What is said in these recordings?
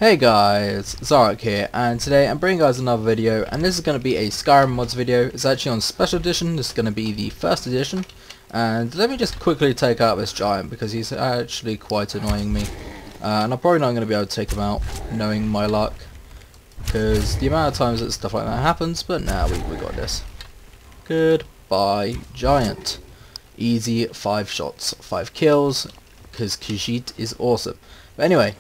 Hey guys, Zoroarrkk here, and today I'm bringing you guys another video, and this is going to be a Skyrim mods video. It's actually on special edition. This is going to be the first edition, and let me just quickly take out this giant because he's actually quite annoying me, and I'm probably not going to be able to take him out knowing my luck, because the amount of times that stuff like that happens. But now we got this. Goodbye giant. Easy 5 shots, 5 kills, because Khajiit is awesome. But anyway,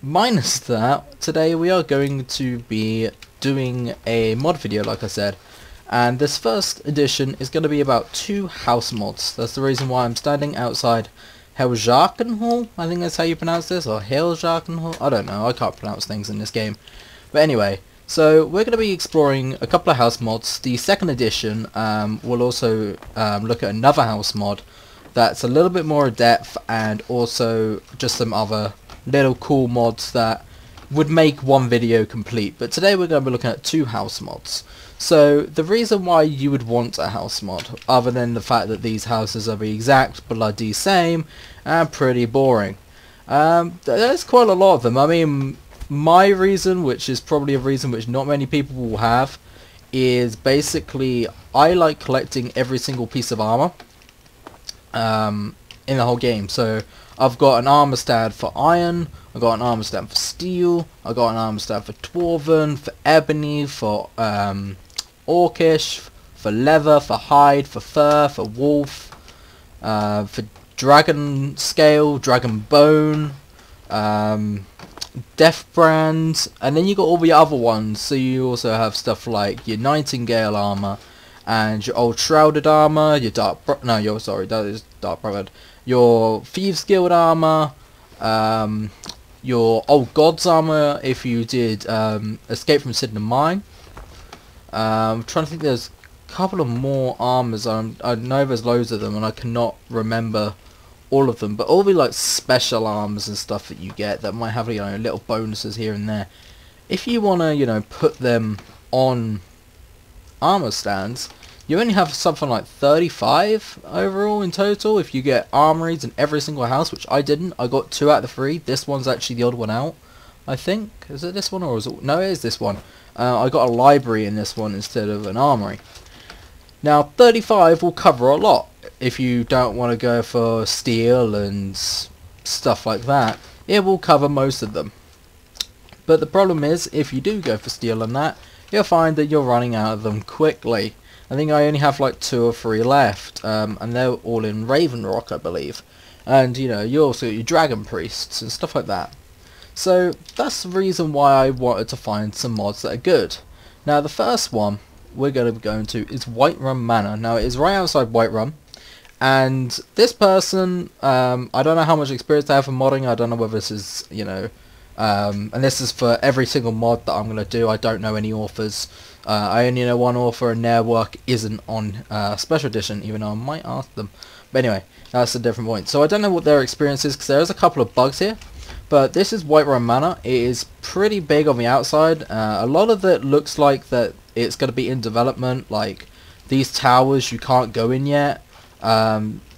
minus that, today we are going to be doing a mod video, like I said, and this first edition is going to be about 2 house mods. That's the reason why I'm standing outside Zoroarrkk, I think that's how you pronounce this, or Zoroarrkk, I don't know, I can't pronounce things in this game. But anyway, so we're going to be exploring a couple of house mods. The second edition will also look at another house mod that's a little bit more in depth, and also just some other little cool mods that would make one video complete. But today we're going to be looking at 2 house mods. So the reason why you would want a house mod, other than the fact that these houses are the exact bloody same and pretty boring, there's quite a lot of them. I mean, my reason, which is probably a reason which not many people will have, is basically I like collecting every single piece of armor in the whole game. So I've got an armor stand for iron, I've got an armor stand for steel, I've got an armor stand for dwarven, for ebony, for orcish, for leather, for hide, for fur, for wolf, for dragon scale, dragon bone, death brands, and then you got all the other ones. So you also have stuff like your nightingale armor, and your old shrouded armor, your dark that is dark brotherhood, your thieves guild armor, your old gods armor if you did escape from Sidney Mine. I'm trying to think, there's a couple of more armors. I know there's loads of them and I cannot remember all of them, but all the like special armors and stuff that you get that might have, you know, little bonuses here and there, if you want to, you know, put them on armor stands, you only have something like 35 overall in total if you get armories in every single house, which I didn't. I got 2 out of the 3. This one's actually the odd one out, I think. Is it this one, or is it? No, it is this one. I got a library in this one instead of an armory. Now 35 will cover a lot if you don't want to go for steel and stuff like that. It will cover most of them. But the problem is, if you do go for steel and that, you'll find that you're running out of them quickly. I think I only have like 2 or 3 left, and they're all in Ravenrock, I believe. And you know, you also got your dragon priests and stuff like that. So that's the reason why I wanted to find some mods that are good. Now the first one we're going to be going to is Whiterun Manor. Now it is right outside Whiterun, and this person, I don't know how much experience they have in modding. I don't know whether this is, you know, and this is for every single mod that I'm going to do. I don't know any authors. I only know one author, and their work isn't on special edition, even though I might ask them. But anyway, that's a different point. So I don't know what their experience is, because there is a couple of bugs here. But this is Whiterun Manor. It is pretty big on the outside. A lot of it looks like that it's going to be in development. Like these towers you can't go in yet,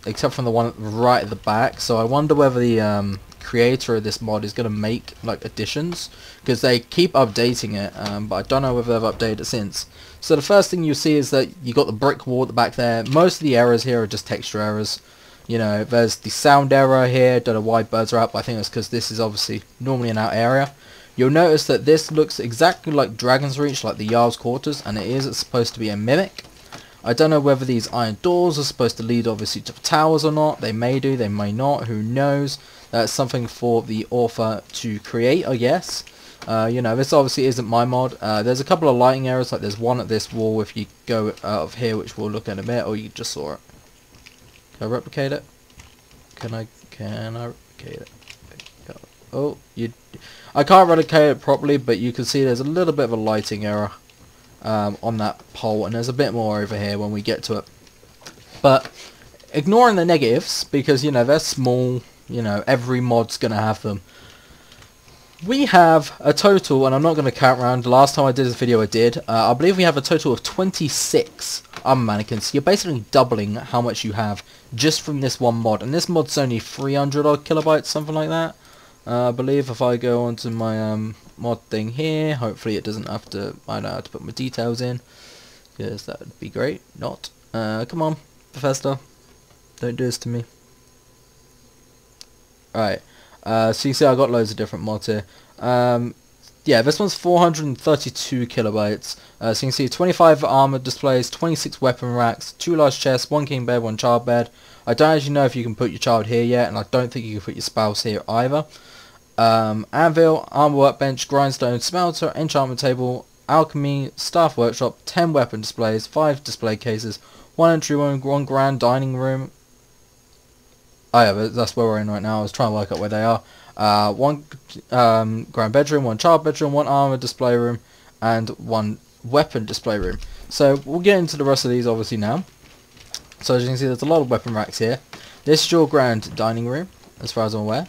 except from the one right at the back. So I wonder whether the creator of this mod is going to make like additions, because they keep updating it, but I don't know whether they've updated it since. So the first thing you see is that you got the brick wall at the back there. Most of the errors here are just texture errors. You know, there's the sound error here. Don't know why birds are up, but I think it's because this is obviously normally an out area. You'll notice that this looks exactly like Dragon's Reach, like the Jarl's Quarters, and it is. It's supposed to be a mimic. I don't know whether these iron doors are supposed to lead obviously to the towers or not. They may do, they may not, who knows. That's something for the author to create, I guess. You know, this obviously isn't my mod. There's a couple of lighting errors, like there's one at this wall if you go out of here, which we'll look at in a bit, or you just saw it. Can I replicate it? Can I replicate it? Oh, I can't replicate it properly, but you can see there's a little bit of a lighting error on that pole, and there's a bit more over here when we get to it. But ignoring the negatives, because you know they're small, you know every mod's gonna have them. We have a total, and I'm not going to count round. The last time I did this video I did. I believe we have a total of 26 armor mannequins. You're basically doubling how much you have just from this one mod, and this mod's only 300 odd kilobytes, something like that. I believe if I go onto my mod thing here, hopefully it doesn't have to, I don't have to put my details in, because that would be great. Not. Come on, Bethesda, don't do this to me. Alright, so you can see I got loads of different mods here. Yeah, this one's 432 kilobytes. So you can see 25 armor displays, 26 weapon racks, 2 large chests, 1 king bed, 1 child bed. I don't actually know if you can put your child here yet, and I don't think you can put your spouse here either. Anvil, armor workbench, grindstone, smelter, enchantment table, alchemy, staff workshop, 10 weapon displays, 5 display cases, 1 entry room, 1 grand dining room. Oh yeah, but that's where we're in right now. I was trying to work out where they are. 1 grand bedroom, 1 child bedroom, 1 armor display room, and 1 weapon display room. So we'll get into the rest of these obviously now. So as you can see, there's a lot of weapon racks here. This is your grand dining room, as far as I'm aware.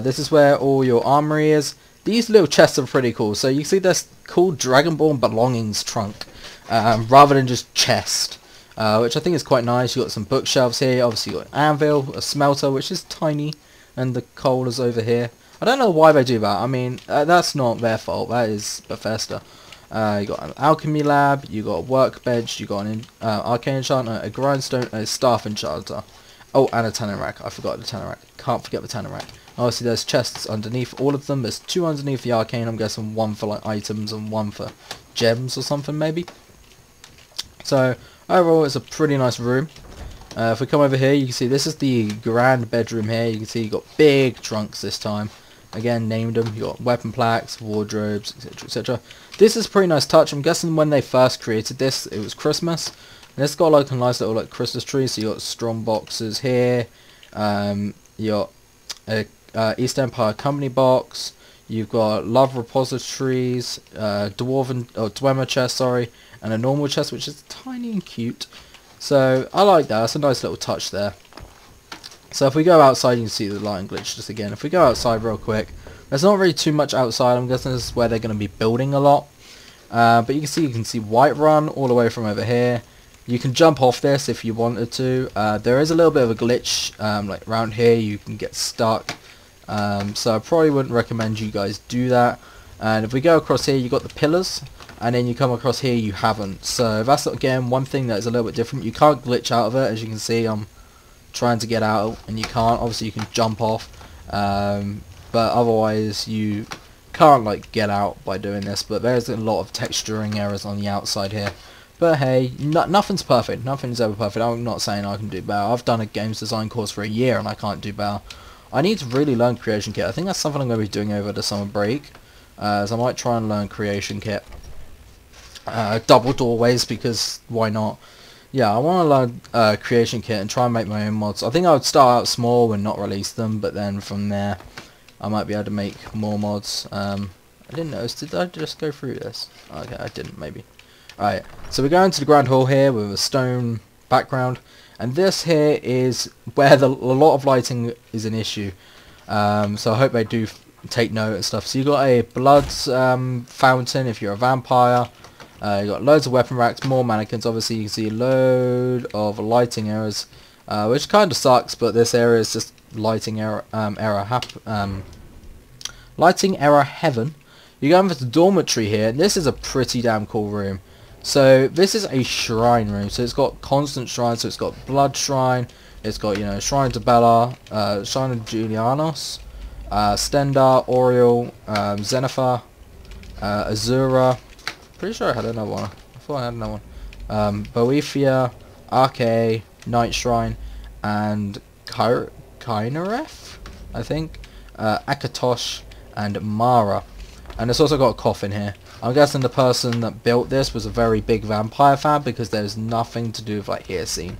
This is where all your armory is. These little chests are pretty cool. So you can see this called Dragonborn Belongings trunk, rather than just chest. Which I think is quite nice. You've got some bookshelves here. Obviously you've got an anvil, a smelter, which is tiny, and the coal is over here. I don't know why they do that. I mean, that's not their fault. That is Bethesda. You got an alchemy lab, you got a workbench, you got an arcane enchanter, a grindstone, and a staff enchanter. Oh, and a tanning rack. I forgot the tanning rack. Can't forget the tanning rack. Obviously there's chests underneath all of them. There's 2 underneath the arcane. I'm guessing 1 for like items and 1 for gems or something maybe. So overall it's a pretty nice room. If we come over here, you can see this is the grand bedroom here. You can see you got big trunks this time. Again, named them. You got weapon plaques, wardrobes, etc., etc. This is a pretty nice touch. I'm guessing when they first created this, it was Christmas. And it's got like a nice little like Christmas tree. So you got strong boxes here. You got a East Empire Company box. You've got love repositories, Dwemer chest, sorry, and a normal chest, which is tiny and cute. So I like that. That's a nice little touch there. So if we go outside, you can see the lighting glitch just again. If we go outside real quick, there's not really too much outside. I'm guessing this is where they're going to be building a lot. But you can see Whiterun all the way from over here. You can jump off this if you wanted to. There is a little bit of a glitch, like around here you can get stuck. So I probably wouldn't recommend you guys do that. And if we go across here, you got the pillars, and then you come across here, you haven't. So that's again one thing that is a little bit different. You can't glitch out of it. As you can see, I'm trying to get out and you can't. Obviously you can jump off, but otherwise you can't like get out by doing this. But there's a lot of texturing errors on the outside here. But hey, nothing's perfect. Nothing's ever perfect. I'm not saying I can do better. I've done a games design course for a year and I can't do better. I need to really learn Creation Kit. I think that's something I'm going to be doing over the summer break. So I might try and learn Creation Kit. Double doorways, because why not? Yeah, I want to learn Creation Kit and try and make my own mods. I think I would start out small and not release them, but then from there I might be able to make more mods. I didn't notice, did I just go through this? Okay, I didn't maybe. Alright, so we're going to the Grand Hall here with a stone background, and this here is where a lot of lighting is an issue. So I hope they do take note and stuff. So you got a blood fountain if you're a vampire. You got loads of weapon racks, more mannequins. Obviously you can see a load of lighting errors, which kind of sucks, but this area is just lighting error lighting error heaven. You go over to the dormitory here, and this is a pretty damn cool room. So this is a shrine room, so it's got constant shrines. So it's got blood shrine, it's got, you know, shrine to Bella, shrine of Julianos, Stendar, Oriel, Zenifer, Azura. Pretty sure I had another one. I thought I had another one. Boethia, Arke, Night Shrine, and Kynareth, I think, Akatosh, and Mara. And it's also got a coffin here. I'm guessing the person that built this was a very big vampire fan, because there's nothing to do with like ear scene.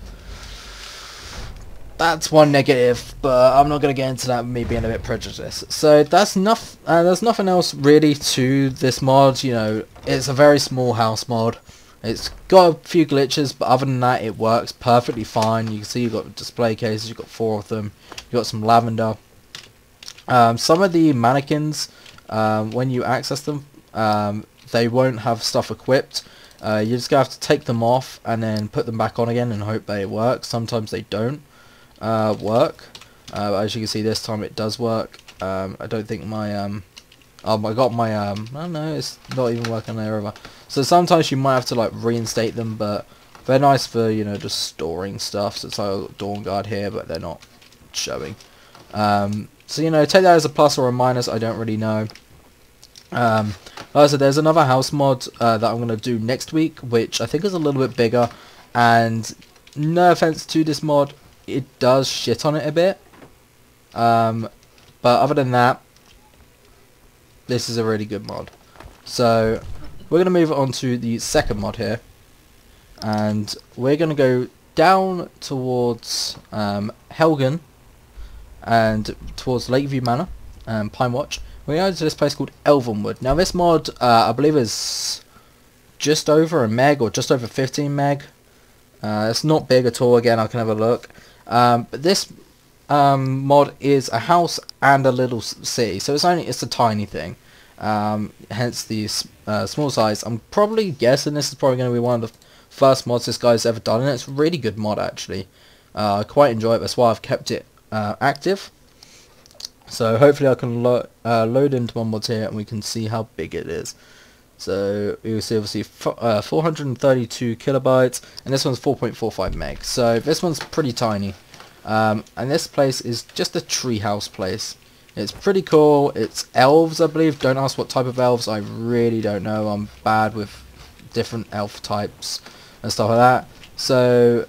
That's one negative, but I'm not going to get into that, me being a bit prejudiced. So that's there's nothing else really to this mod. You know, it's a very small house mod. It's got a few glitches, but other than that, it works perfectly fine. You can see you've got display cases, you've got 4 of them. You've got some lavender. Some of the mannequins, when you access them, they won't have stuff equipped. You just have to take them off and then put them back on again and hope they work. Sometimes they don't work. As you can see, this time it does work. I don't think my oh, I got my oh no, it's not even working there either. So sometimes you might have to like reinstate them, but they're nice for, you know, just storing stuff. So it's like Dawn Guard here, but they're not showing. So, you know, take that as a plus or a minus, I don't really know. Like I said, there's another house mod that I'm going to do next week, which I think is a little bit bigger, and no offense to this mod, it does shit on it a bit. But other than that, this is a really good mod. So, we're going to move on to the second mod here, and we're going to go down towards Helgen, and towards Lakeview Manor and Pine Watch. We're going to this place called Elven Wood. Now this mod, I believe, is just over a meg or just over 15 meg. It's not big at all. Again, I can have a look. But this mod is a house and a little city, so it's a tiny thing. Hence the small size. I'm probably guessing this is probably going to be one of the first mods this guy's ever done, and it's a really good mod actually. I quite enjoy it. That's why I've kept it active. So hopefully I can load into one mod here and we can see how big it is. So you will see obviously 432 kilobytes, and this one's 4.45 meg. So this one's pretty tiny. And this place is just a treehouse place. It's pretty cool. It's elves, I believe. Don't ask what type of elves. I really don't know. I'm bad with different elf types and stuff like that. So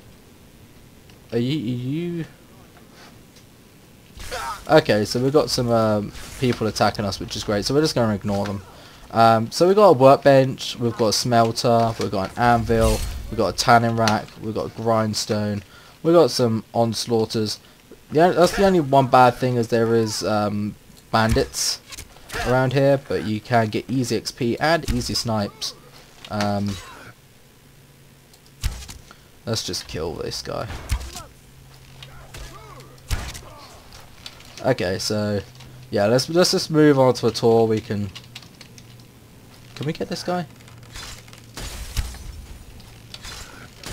are you okay, so we've got some people attacking us, which is great, so we're just going to ignore them. So we've got a workbench, we've got a smelter, we've got an anvil, we've got a tanning rack, we've got a grindstone, we've got some onslaughters. Yeah, that's the only one bad thing, is there is bandits around here, but you can get easy XP and easy snipes. Let's just kill this guy. Okay, so yeah, let's just move on to a tour. Can we get this guy?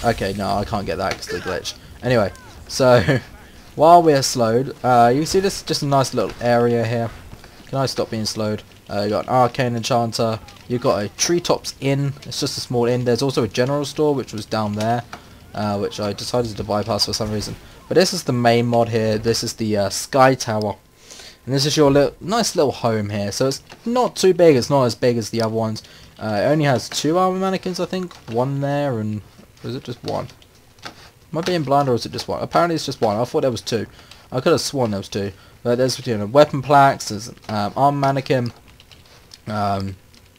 Okay, no, I can't get that because of the glitch. Anyway, so while we're slowed, you can see this is just a nice little area here. Can I stop being slowed? You got an arcane enchanter. You've got a treetops inn. It's just a small inn. There's also a general store, which was down there, which I decided to bypass for some reason. But this is the main mod here. This is the Sky Tower, and this is your nice little home here. So it's not too big. It's not as big as the other ones. It only has 2 armor mannequins, I think. One there, and or is it just one? Am I being blind, or is it just one? Apparently it's just one. I thought there was 2. I could have sworn there was 2. But there's, you know, weapon plaques. There's an armor mannequin, an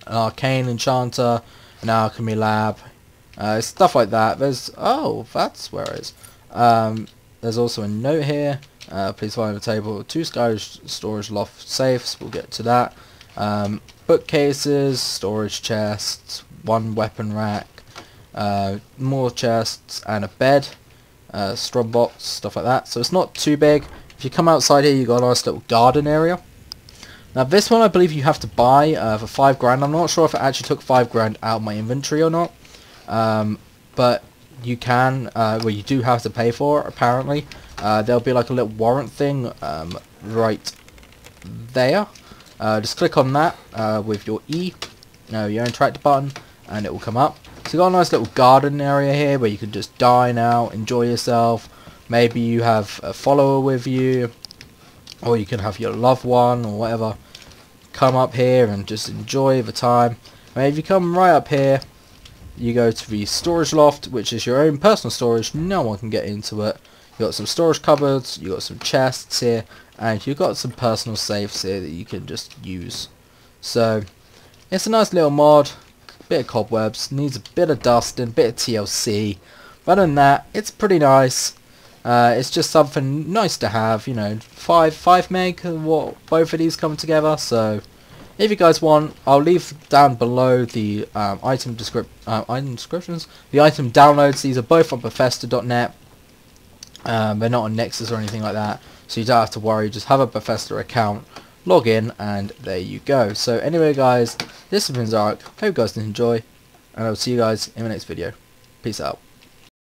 arcane enchanter, an alchemy lab, stuff like that. There's that's where it is. There's also a note here. Please find a table with 2 storage loft safes. We'll get to that. Bookcases, storage chests, 1 weapon rack, more chests, and a bed, straw box, stuff like that. So it's not too big. If you come outside here, you've got a nice little garden area. Now this one I believe you have to buy for 5 grand. I'm not sure if it actually took 5 grand out of my inventory or not. But you can, well, you do have to pay for it apparently. There'll be like a little warrant thing right there. Just click on that with your E, your interact button, and it will come up. So you've got a nice little garden area here where you can just dine out, enjoy yourself. Maybe you have a follower with you, or you can have your loved one or whatever. Come up here and just enjoy the time. And if you come right up here, you go to the storage loft, which is your own personal storage. No one can get into it. You've got some storage cupboards, you've got some chests here, and you've got some personal safes here that you can just use. So it's a nice little mod. Bit of cobwebs, needs a bit of dusting, bit of TLC. But other than that, it's pretty nice. It's just something nice to have, you know. 5 meg, what both of these come together. So if you guys want, I'll leave down below the item descriptions, the item downloads. These are both on Bethesda.net. They're not on Nexus or anything like that, so you don't have to worry. Just have a Bethesda account, log in, and there you go. So anyway guys, this has been Zoroarrkk. Hope you guys did enjoy, and I'll see you guys in the next video. Peace out.